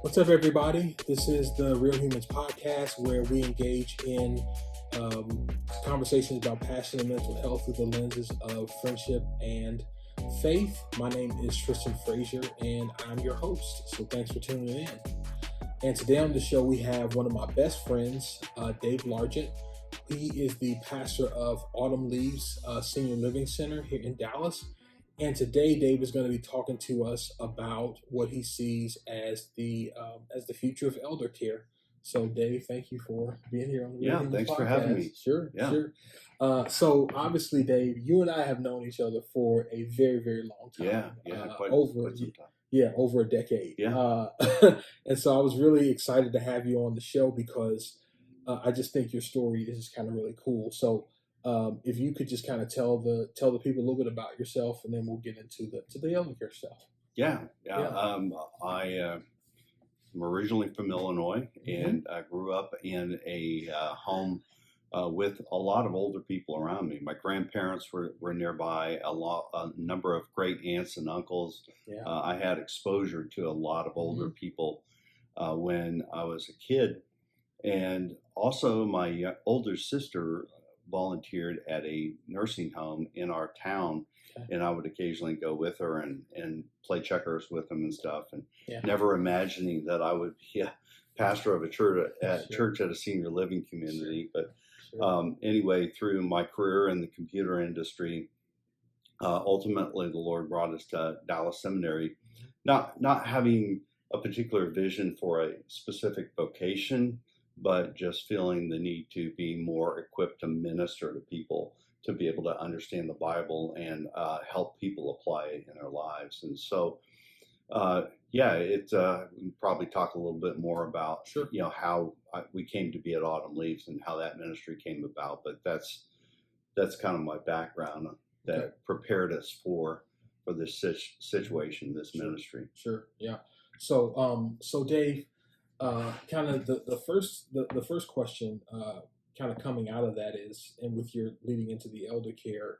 What's up, everybody? This is the Real Humans podcast, where we engage in um, conversations about passion and mental health through the lenses of friendship and faith. My name is Tristan Frazier, and I'm your host. So thanks for tuning in. And today on the show, we have one of my best friends, Dave Largent. He is the pastor of Autumn Leaves Senior Living Center here in Dallas. And today, Dave is going to be talking to us about what he sees as the future of elder care. So, Dave, thank you for being here on the Yeah, thanks for having me. Sure, yeah. Sure. So, obviously, Dave, you and I have known each other for a very, very long time. Quite some time. Yeah, over a decade. Yeah. And so I was really excited to have you on the show because I just think your story is kind of really cool. So if you could just kind of tell the people a little bit about yourself, and then we'll get into the elder care stuff. Yeah. I am originally from Illinois, and I grew up in a home with a lot of older people around me. My grandparents were nearby, a number of great aunts and uncles. Yeah. I had exposure to a lot of older people when I was a kid. And also my older sister volunteered at a nursing home in our town. Okay. And I would occasionally go with her and play checkers with them and stuff, and never imagining that I would be a pastor of a church at a senior living community. But anyway, through my career in the computer industry, ultimately the Lord brought us to Dallas Seminary, not having a particular vision for a specific vocation, but just feeling the need to be more equipped to minister to people, to be able to understand the Bible and help people apply it in their lives. And so, we can probably talk a little bit more about, how we came to be at Autumn Leaves and how that ministry came about. But that's kind of my background that prepared us for this situation, this ministry. Sure. Yeah. So, Dave, kind of the first question, kind of coming out of that is, and with your leading into the elder care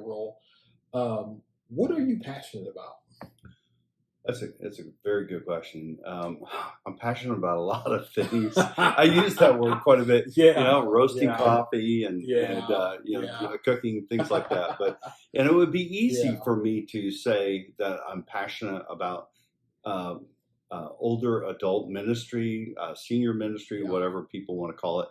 role, what are you passionate about? That's a very good question. I'm passionate about a lot of things. I use that word quite a bit. Roasting coffee and cooking, things like that. And it would be easy for me to say that I'm passionate about older adult ministry, senior ministry, whatever people want to call it.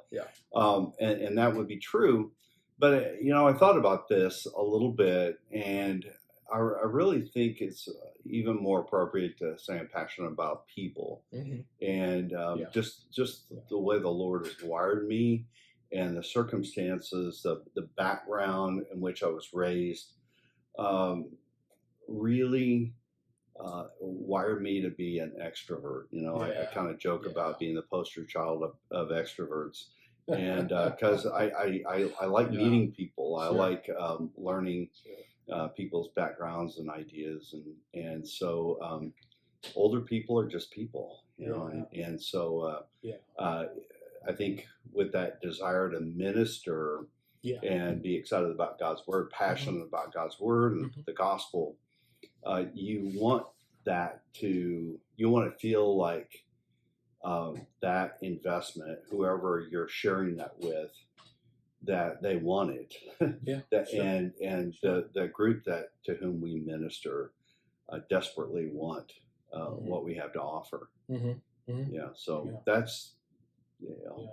And that would be true. But I thought about this a little bit, and I really think it's even more appropriate to say I'm passionate about people, and just the way the Lord has wired me, and the circumstances, the background in which I was raised, really wired me to be an extrovert. I kind of joke about being the poster child of extroverts, and because I like meeting people, I like learning people's backgrounds and ideas, and so older people are just people, and so I think with that desire to minister and be excited about God's word, passionate about God's word and the gospel, you want to feel like that investment, whoever you're sharing that with, that they want it, and the group to whom we minister desperately want what we have to offer. That's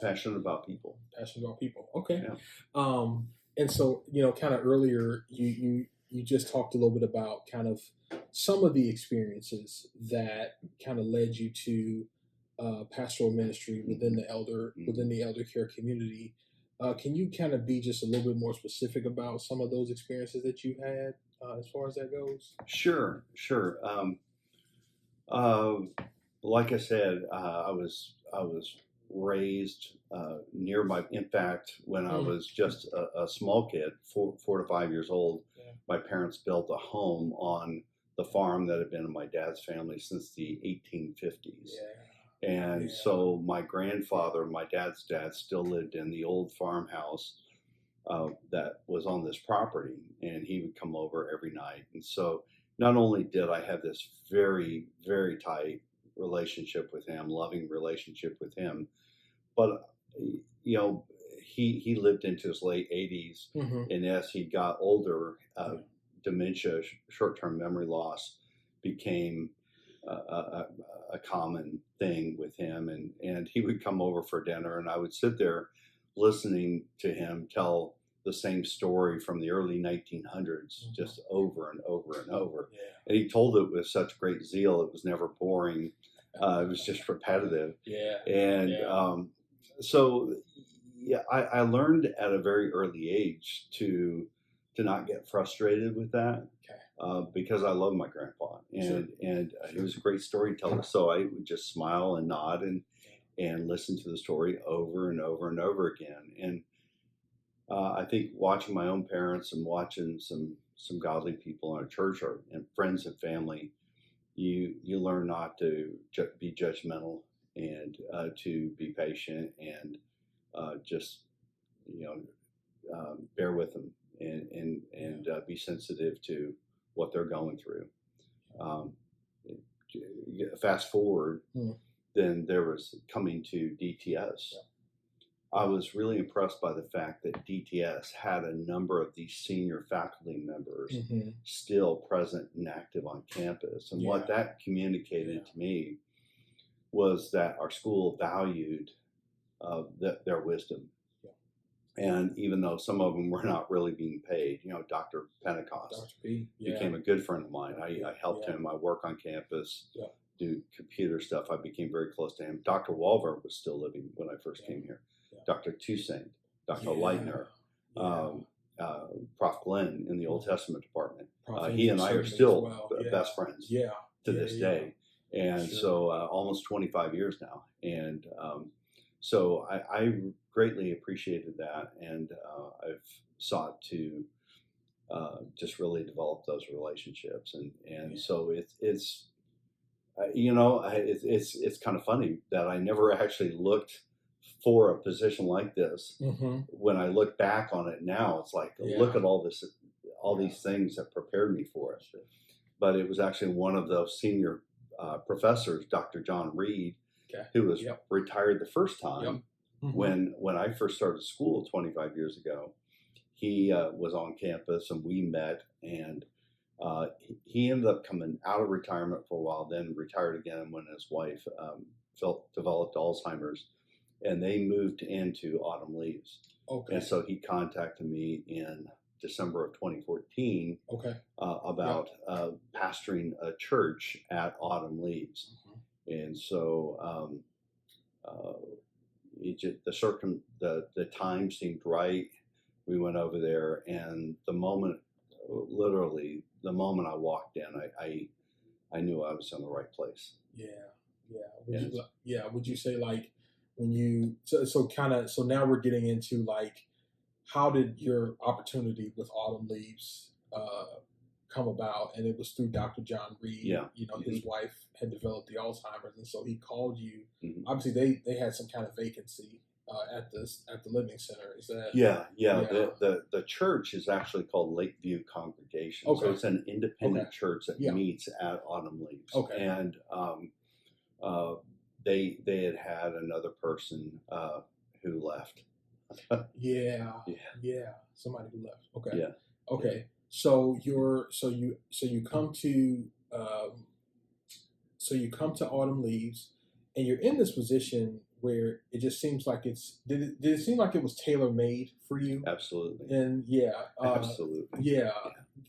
passionate about people. Passionate about people. Okay. And so kind of earlier you just talked a little bit about kind of some of the experiences that kind of led you to pastoral ministry within the elder care community. Can you kind of be just a little bit more specific about some of those experiences that you've had as far as that goes? Sure. Like I said, I was raised near in fact, when I was just a small kid, 4 to 5 years old, my parents built a home on the farm that had been in my dad's family since the 1850s. And so my grandfather, my dad's dad, still lived in the old farmhouse that was on this property, and he would come over every night. And so not only did I have this very, very tight relationship with him, loving relationship with him, but you know, he lived into his late 80s, and as he got older, dementia, short-term memory loss, became a common thing with him, and he would come over for dinner, and I would sit there listening to him tell the same story from the early 1900s, just over and over and over. Yeah. And he told it with such great zeal; it was never boring. It was just repetitive. Yeah. And so, yeah, I learned at a very early age to not get frustrated with that. Okay. Because I love my grandpa, and he was a great storyteller. So I would just smile and nod and listen to the story over and over and over again. And I think watching my own parents and watching some godly people in our church and friends and family, you learn not to be judgmental, and to be patient, and just bear with them, and be sensitive to what they're going through. Fast forward, then there was coming to DTS. I was really impressed by the fact that DTS had a number of these senior faculty members still present and active on campus. And what that communicated to me was that our school valued their wisdom. And even though some of them were not really being paid, Dr. Pentecost became a good friend of mine. I helped him. I work on campus, do computer stuff. I became very close to him. Dr. Walver was still living when I first came here. Dr. Toussaint, Dr. Leitner, Prof. Glenn in the Old Testament department. He and I are still best friends to this day. And so almost 25 years now. And so I greatly appreciated that. And I've sought to just really develop those relationships. And so it's kind of funny that I never actually looked for a position like this. When I look back on it now, it's like, look at all these things that prepared me for it. But it was actually one of those senior professors, Dr. John Reed, who was retired the first time. When I first started school 25 years ago, he was on campus and we met, and he ended up coming out of retirement for a while, then retired again when his wife developed Alzheimer's, and they moved into Autumn Leaves. And so he contacted me in December of 2014 about pastoring a church at Autumn Leaves. And so the time seemed right. We went over there, and literally the moment I walked in, I knew I was in the right place. Would you say, like, when you so now we're getting into, like, how did your opportunity with Autumn Leaves come about? And it was through Dr. John Reed. His wife had developed the Alzheimer's, and so he called you. Obviously, they had some kind of vacancy at the Living Center. Is that? The church is actually called Lakeview Congregation. So it's an independent church that meets at Autumn Leaves. And they had another person who left. Somebody who left. So you come to Autumn Leaves, and you're in this position where it just seems like did it seem like it was tailor-made for you? Absolutely. And absolutely.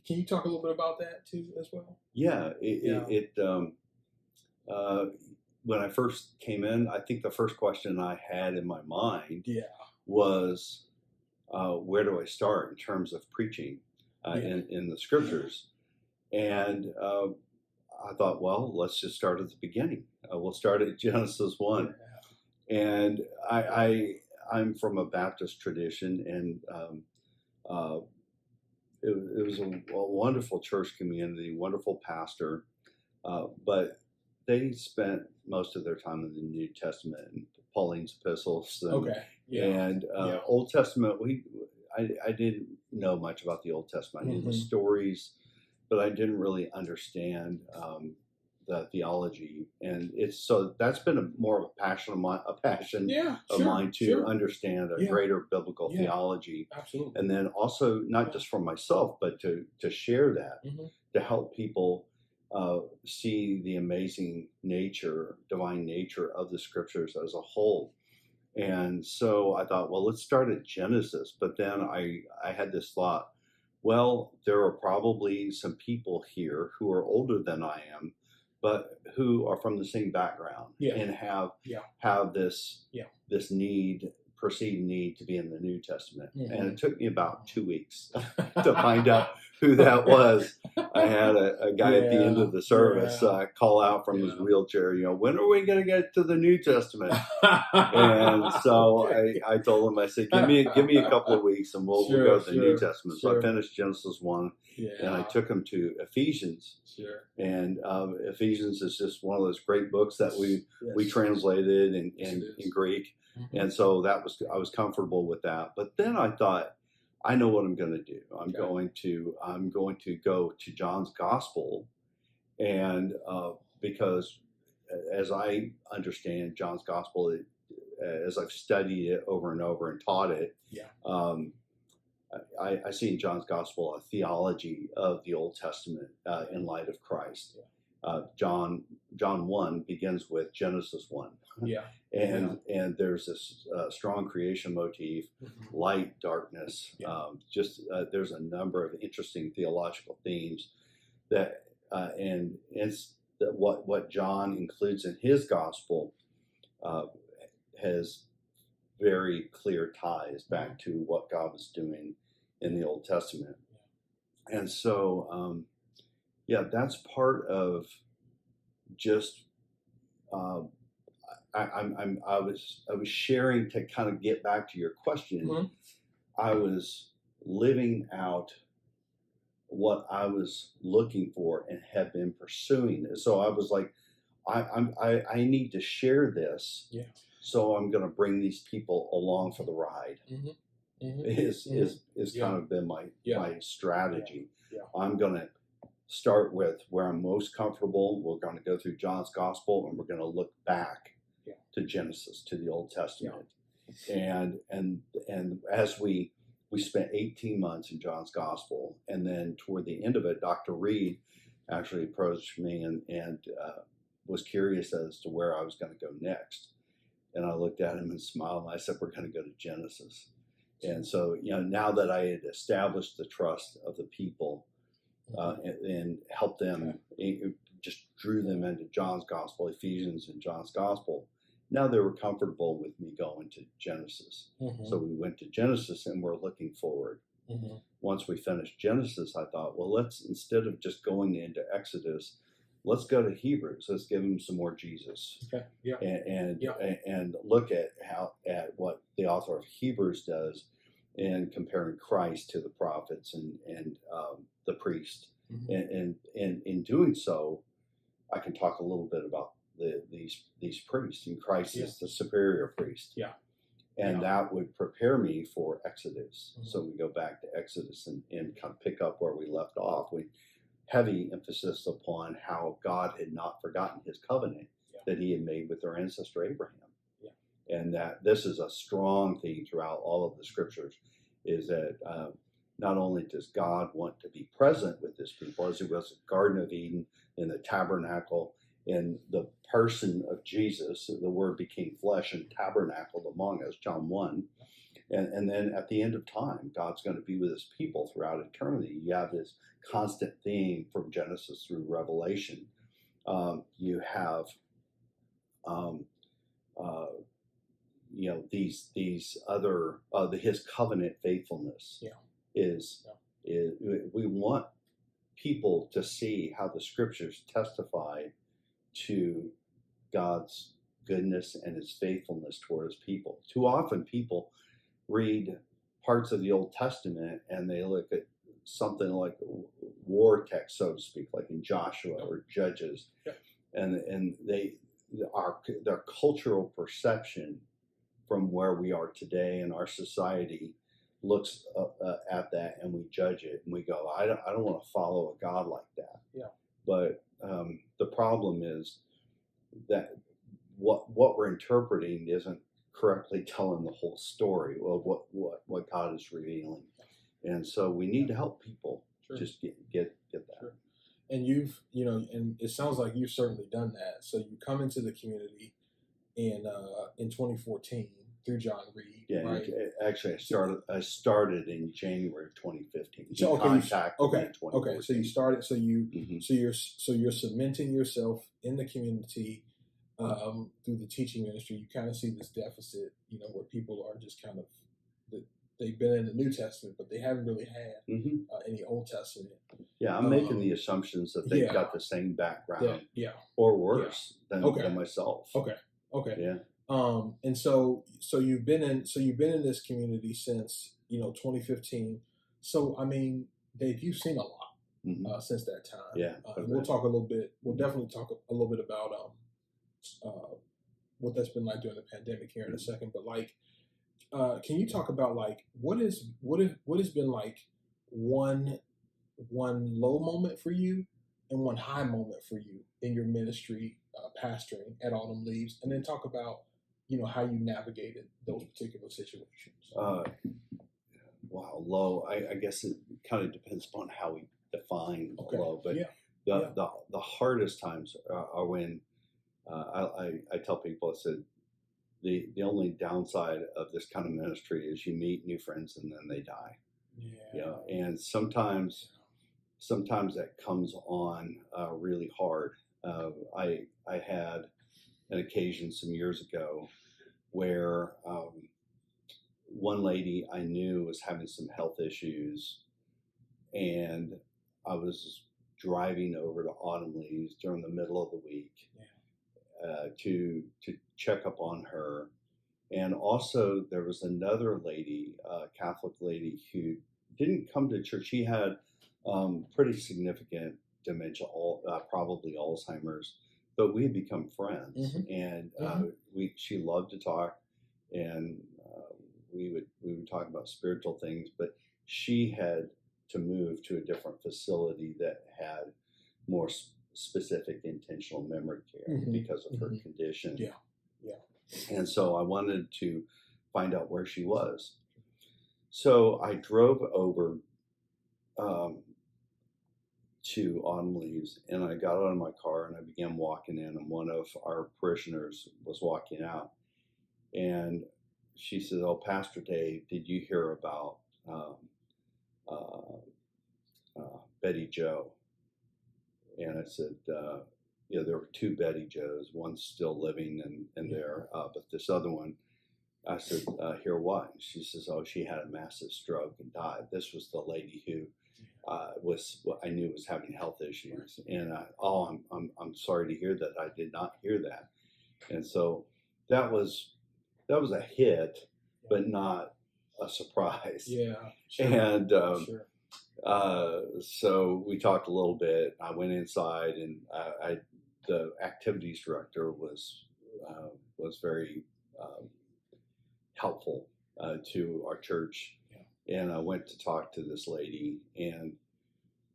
Can you talk a little bit about that too as well? When I first came in, I think the first question I had in my mind was, where do I start in terms of preaching in the scriptures? And I thought, well, let's just start at the beginning. We'll start at Genesis 1. And I'm from a Baptist tradition, and it was a wonderful church community, wonderful pastor, but they spent most of their time in the New Testament and Pauline's epistles. And Old Testament, I didn't know much about the Old Testament. I knew the stories, but I didn't really understand the theology, and that's been more of a passion of mine, to understand a greater biblical theology, absolutely, and then also not just for myself, but to share that, to help people see the amazing divine nature of the scriptures as a whole. And so I thought, well, let's start at Genesis. But then I had this thought, well, there are probably some people here who are older than I am, but who are from the same background and have this perceived need to be in the New Testament. And it took me about 2 weeks to find out who that was. I had a guy at the end of the service call out from his wheelchair, when are we going to get to the New Testament? And so I told him, I said, give me a couple of weeks and we'll go to the New Testament. So I finished Genesis 1 and I took him to Ephesians. And Ephesians is just one of those great books that we translated in Greek. And so I was comfortable with that. But then I thought, I know what I'm going to do. I'm going to go to John's Gospel, and because as I understand John's Gospel, as I've studied it over and over and taught it, I see in John's Gospel a theology of the Old Testament in light of Christ. John 1 begins with Genesis 1. And there's this strong creation motif, light, darkness. There's a number of interesting theological themes that, and it's that what John includes in his gospel has very clear ties back to what God was doing in the Old Testament. And so, that's part of just. I was sharing to kind of get back to your question. I was living out what I was looking for and have been pursuing. So I was like, I need to share this. So I'm going to bring these people along for the ride. Is kind of been my strategy. I'm going to start with where I'm most comfortable. We're going to go through John's Gospel, and we're going to look back to Genesis, to the Old Testament. And as we spent 18 months in John's Gospel, and then toward the end of it, Dr. Reed actually approached me and was curious as to where I was going to go next. And I looked at him and smiled, and I said, we're going to go to Genesis. And so, now that I had established the trust of the people and helped them, just drew them into John's Gospel, Ephesians and John's Gospel, now they were comfortable with me going to Genesis. So we went to Genesis and we're looking forward. Once we finished Genesis, I thought, well, let's, instead of just going into Exodus, let's go to Hebrews. Let's give them some more Jesus. And look at what the author of Hebrews does in comparing Christ to the prophets and the priest. And in doing so, I can talk a little bit about these priests, and Christ is the superior priest. And that would prepare me for Exodus. So we go back to Exodus and kind of pick up where we left off. We heavy emphasis upon how God had not forgotten his covenant that he had made with their ancestor Abraham. And that this is a strong theme throughout all of the scriptures, is that not only does God want to be present with his people, as it was the Garden of Eden, in the tabernacle, in the person of Jesus, the Word became flesh and tabernacled among us, John 1. And then at the end of time, God's going to be with his people throughout eternity. You have this constant theme from Genesis through Revelation. You have, these other, his covenant faithfulness is we want people to see how the scriptures testify to God's goodness and his faithfulness toward his people. Too often people read parts of the Old Testament and they look at something like war text, so to speak, like in Joshua or Judges, and their cultural perception from where we are today in our society looks at that and we judge it and we go, I don't want to follow a God like that. Yeah. But the problem is that what we're interpreting isn't correctly telling the whole story of what God is revealing, and so we need to help people just get that. Sure. And you've, and it sounds like you've certainly done that. So you come into the community in 2014 through John Reed. Yeah, right? Actually, I started in January of 2015. So okay, me in 2014. Okay. So you started. So you Mhm. so you're cementing yourself in the community through the teaching ministry. You kind of see this deficit, where people are just kind of they've been in the New Testament, but they haven't really had any Old Testament. Yeah, I'm making the assumptions that they've got the same background, or worse than myself. Okay. Yeah. And so you've been in this community since 2015. So I mean, Dave, you've seen a lot since that time. Yeah. And we'll talk a little bit. We'll definitely talk a little bit about what that's been like during the pandemic here in a second. But can you talk about what has been like one low moment for you and one high moment for you in your ministry pastoring at Autumn Leaves, and then talk about how you navigated those particular situations. Wow, low. I guess it kind of depends upon how we define low, but the hardest times are when I tell people, I said, the only downside of this kind of ministry is you meet new friends and then they die. And sometimes that comes on really hard. I had an occasion some years ago where one lady I knew was having some health issues, and I was driving over to Autumn Leaves during the middle of the week to check up on her. And also there was another lady, a Catholic lady, who didn't come to church. She had pretty significant dementia, probably Alzheimer's, but we had become friends, and she loved to talk, and we would talk about spiritual things, but she had to move to a different facility that had more specific intentional memory care because of her condition. And so I wanted to find out where she was. So I drove over to Autumn Leaves, and I got out of my car and I began walking in, and one of our parishioners was walking out, and she said, "Oh, Pastor Dave, did you hear about Betty Jo?" And I said, there were two Betty Joes. One's still living and there, but this other one, I said, "Hear what?" And she says, "Oh, she had a massive stroke and died." This was the lady who I knew was having health issues, and I'm sorry to hear that. I did not hear that, and so that was a hit, but not a surprise. Sure. And so we talked a little bit. I went inside, and the activities director was very helpful to our church. And I went to talk to this lady, and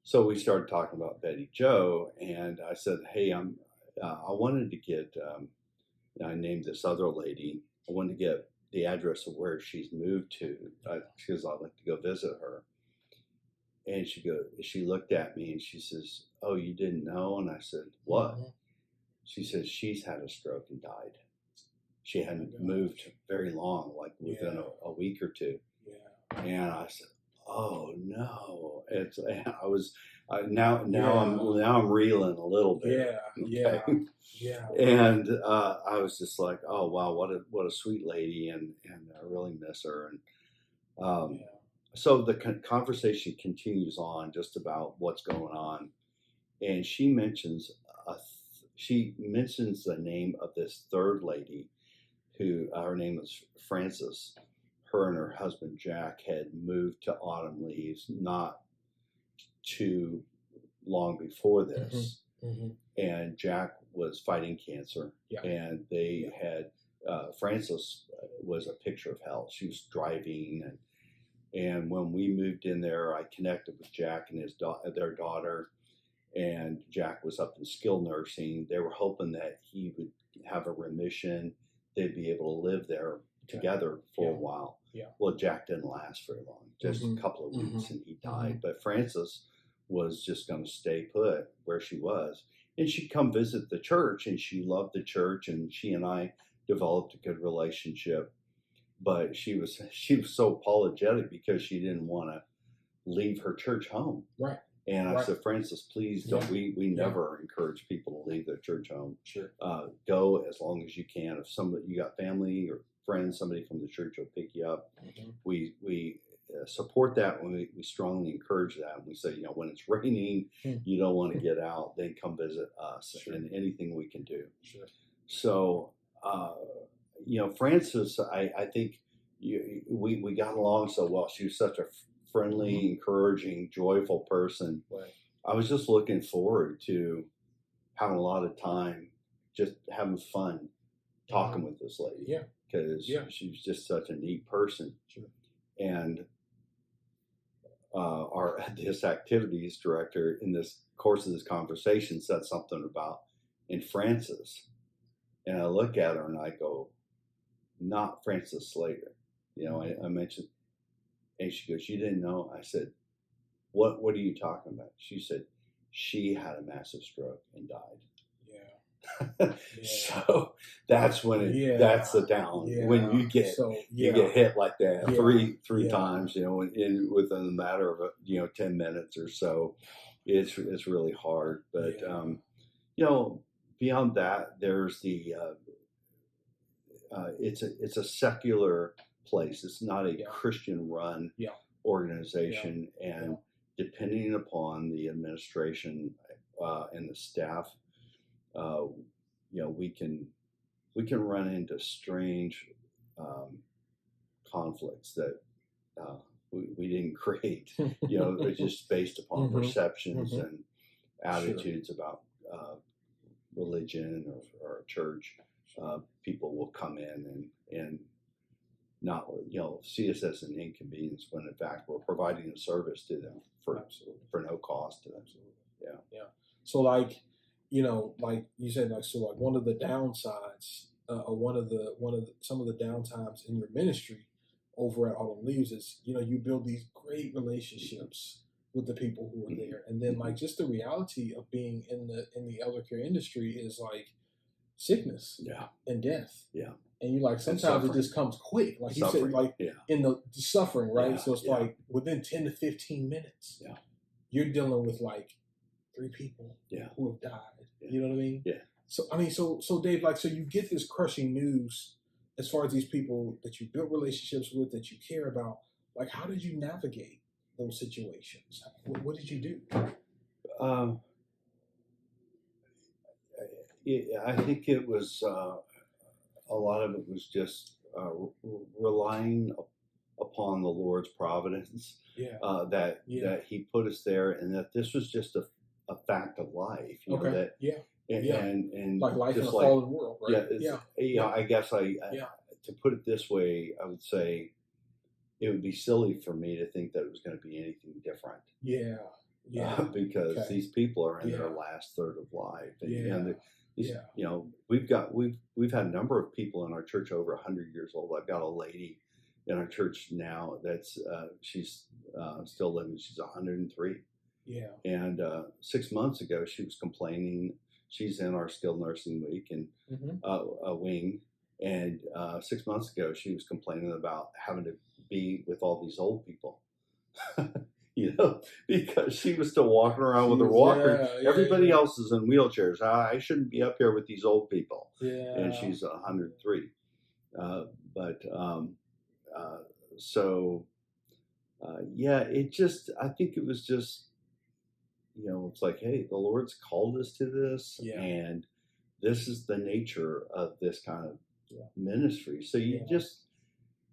so we started talking about Betty Jo, and I said, "Hey, I wanted to get," I named this other lady. I wanted to get the address of where she's moved to, because I'd like to go visit her. And she looked at me and she says, "Oh, you didn't know?" And I said, "What?" She says, "She's had a stroke and died. She hadn't moved very long, like within a week or two." And I said, "Oh no!" I'm reeling a little bit. And I was just like, "Oh wow, what a sweet lady," and I really miss her. And so the conversation continues on just about what's going on, and she mentions the name of this third lady, who her name was Frances. Her and her husband Jack had moved to Autumn Leaves not too long before this, and Jack was fighting cancer, and they had Frances was a picture of health. She was driving, And when we moved in there, I connected with Jack and their daughter, and Jack was up in skilled nursing. They were hoping that he would have a remission. They'd be able to live there together for a while. Yeah. Well, Jack didn't last very long, just a couple of weeks, and he died. But Frances was just going to stay put where she was. And she'd come visit the church, and she loved the church, and she and I developed a good relationship. But she was so apologetic because she didn't want to leave her church home. Right. And I said, Frances, please don't. We never encourage people to leave their church home. Sure. Go as long as you can. If you got family or friends, somebody from the church will pick you up. We support that. We strongly encourage that. And we say, when it's raining, you don't want to get out, then come visit us. Sure. And anything we can do. Sure. So, Frances, I think we got along so well. She was such a friendly, encouraging, joyful person. Right. I was just looking forward to having a lot of time, just having fun talking with this lady. Yeah. Because she was just such a neat person. Sure. And this activities director in this course of this conversation said something about in Frances. And I look at her and I go, not Frances Slater. I mentioned, and she goes, you didn't know? I said, what are you talking about? She said, she had a massive stroke and died. Yeah. So that's when that's the down. Yeah. When you get hit like that three times, within a matter of 10 minutes or so, it's really hard. But beyond that, there's the it's a secular place. It's not a Christian-run organization, and depending upon the administration and the staff, we can run into strange conflicts that we didn't create. It's just based upon perceptions and attitudes about religion or church. People will come in and not see us as an inconvenience when in fact we're providing a service to them for no cost to them. Absolutely. Yeah. So like you said, one of the downsides or some of the downtimes in your ministry over at Autumn Leaves is you build these great relationships with the people who are there, and then just the reality of being in the elder care industry is sickness and death. Yeah. And you sometimes it just comes quick. Like you said, in the suffering, right? So it's within 10 to 15 minutes, you're dealing with 3 people who have died. You know what I mean? Yeah. So so Dave, so you get this crushing news as far as these people that you built relationships with, that you care about. How did you navigate those situations? What did you do? I think it was a lot of it was just relying upon the Lord's providence. That He put us there, and that this was just a fact of life. And like life in a fallen world, right? I guess to put it this way, I would say it would be silly for me to think that it was going to be anything different. Because these people are in their last third of life, and we've had a number of people in our church over 100 years old. I've got a lady in our church now that's she's still living. She's 103. Yeah. And 6 months ago, she was complaining. She's in our skilled nursing week and a wing. And 6 months ago, she was complaining about having to be with all these old people. Because she was still walking around with her walker. Everybody else is in wheelchairs. I shouldn't be up here with these old people. Yeah. And she's 103. It just, I think it was just, it's like, hey, the Lord's called us to this, and this is the nature of this kind of ministry. So you just,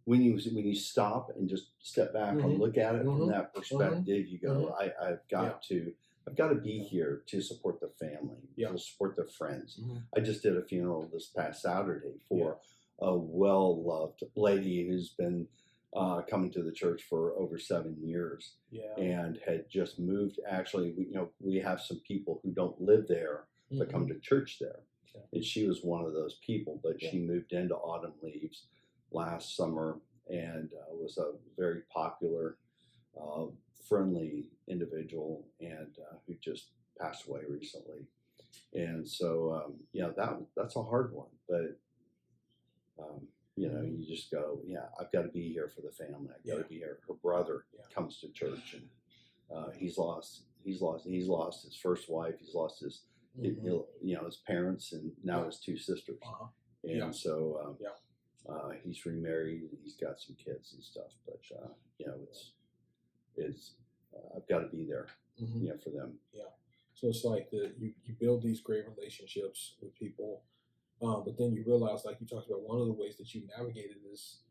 when you stop and just step back and look at it from that perspective, you go, I've got to be here to support the family, to support the friends. I just did a funeral this past Saturday for a well-loved lady who's been coming to the church for over 7 years, and had just moved. Actually, we have some people who don't live there but come to church there, and she was one of those people. But she moved into Autumn Leaves last summer and was a very popular, friendly individual, and who just passed away recently. And so, that's a hard one, but. You just go, I've got to be here for the family. I've got to be here. Her brother comes to church, and he's lost his first wife. He's lost his, his parents, and now his two sisters. And so, he's remarried, and he's got some kids and stuff. But it's I've got to be there, for them. Yeah. So it's like you build these great relationships with people. But then you realize, like you talked about, one of the ways that you navigate it is,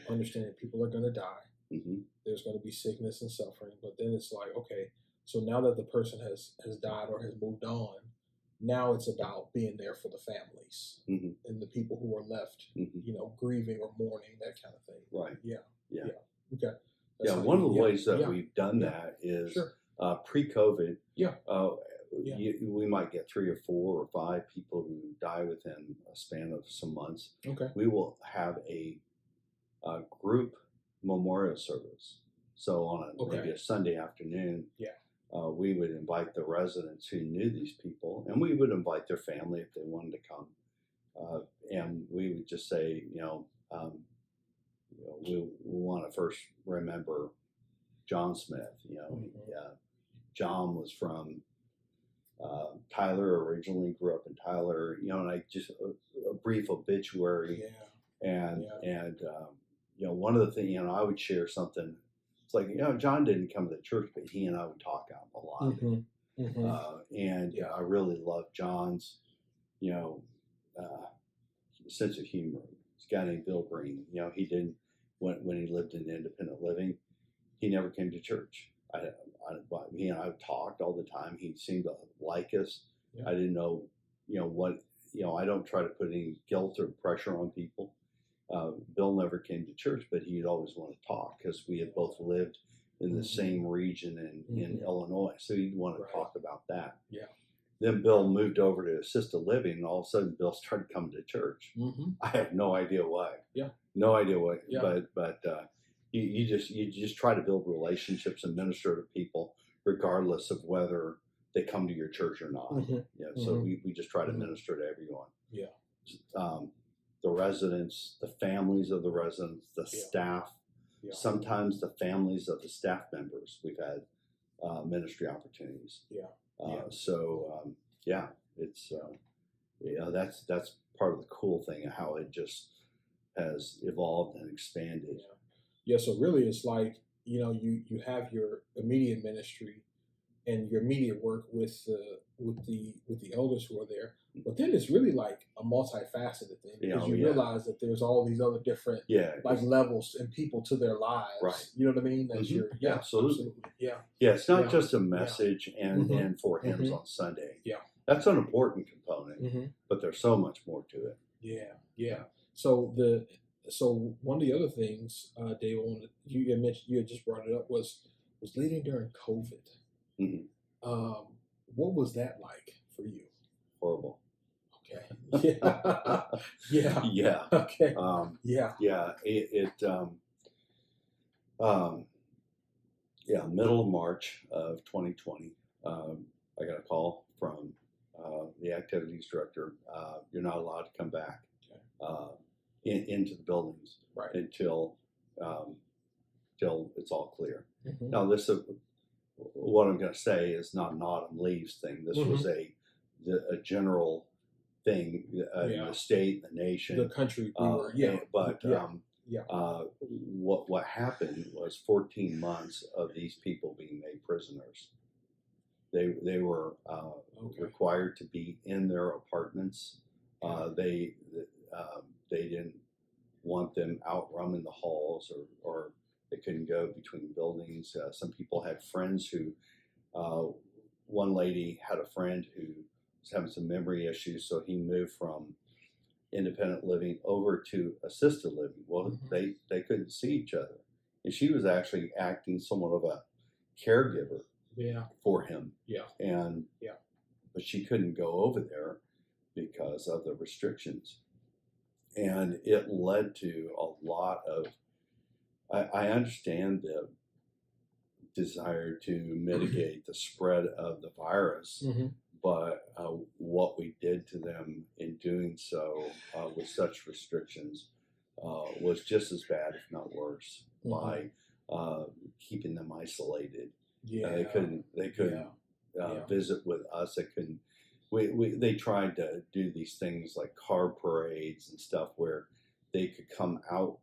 understanding people are going to die. Mm-hmm. There's going to be sickness and suffering. But then it's like, okay, so now that the person has died or has moved on, now it's about being there for the families and the people who are left, grieving or mourning, that kind of thing. Right. Yeah. Okay. That's one of the ways that we've done that is pre-COVID. We might get 3 or 4 or 5 people who die within a span of some months. Okay. We will have a group memorial service. So on maybe a Sunday afternoon, we would invite the residents who knew these people, and we would invite their family if they wanted to come. And we would just say, we want to first remember John Smith. John was from Tyler, originally grew up in Tyler, and I just a brief obituary, and one of the things, I would share something. It's like, John didn't come to the church, but he and I would talk out a lot, I really love John's, sense of humor. This guy named Bill Green, he didn't when he lived in independent living, he never came to church. He and I talked all the time. He seemed to like us. I didn't know, I don't try to put any guilt or pressure on people. Bill never came to church, but he'd always want to talk because we had both lived in the same region in Illinois. So he'd want to talk about that. Then Bill moved over to assisted living, and all of a sudden Bill started coming to church. I have no idea why. No idea why. But you just try to build relationships and minister to people regardless of whether they come to your church or not. So we just try to minister to everyone. The residents, the families of the residents, the staff, sometimes the families of the staff members. We've had ministry opportunities. It's that's part of the cool thing of how it just has evolved and expanded. So really it's like, you have your immediate ministry and your immediate work with the elders who are there, but then it's really like a multifaceted thing because you realize that there's all these other different like levels and people to their lives. You know what I mean? That's absolutely. It's not just a message and for hymns on Sunday. That's an important component, but there's so much more to it. So one of the other things, Dave, you had mentioned, you had just brought it up, was leading during COVID. What was that like for you? Horrible. Okay. Okay. Middle of March of 2020, I got a call from the activities director. You're not allowed to come back into the buildings until it's all clear. Now, this is what I'm going to say is not an autumn leaves thing. This was a general thing, the state, the nation, the country. What happened was 14 months of these people being made prisoners. They were required to be in their apartments. They didn't want them out roaming the halls, or they couldn't go between buildings. Some people had friends who, one lady had a friend who was having some memory issues, so he moved from independent living over to assisted living. Well, they couldn't see each other, and she was actually acting somewhat of a caregiver for him. And but she couldn't go over there because of the restrictions, and it led to a lot of. I understand the desire to mitigate the spread of the virus, but what we did to them in doing so with such restrictions was just as bad, if not worse, by keeping them isolated. They couldn't visit with us. They couldn't. They tried to do these things like car parades and stuff where they could come outside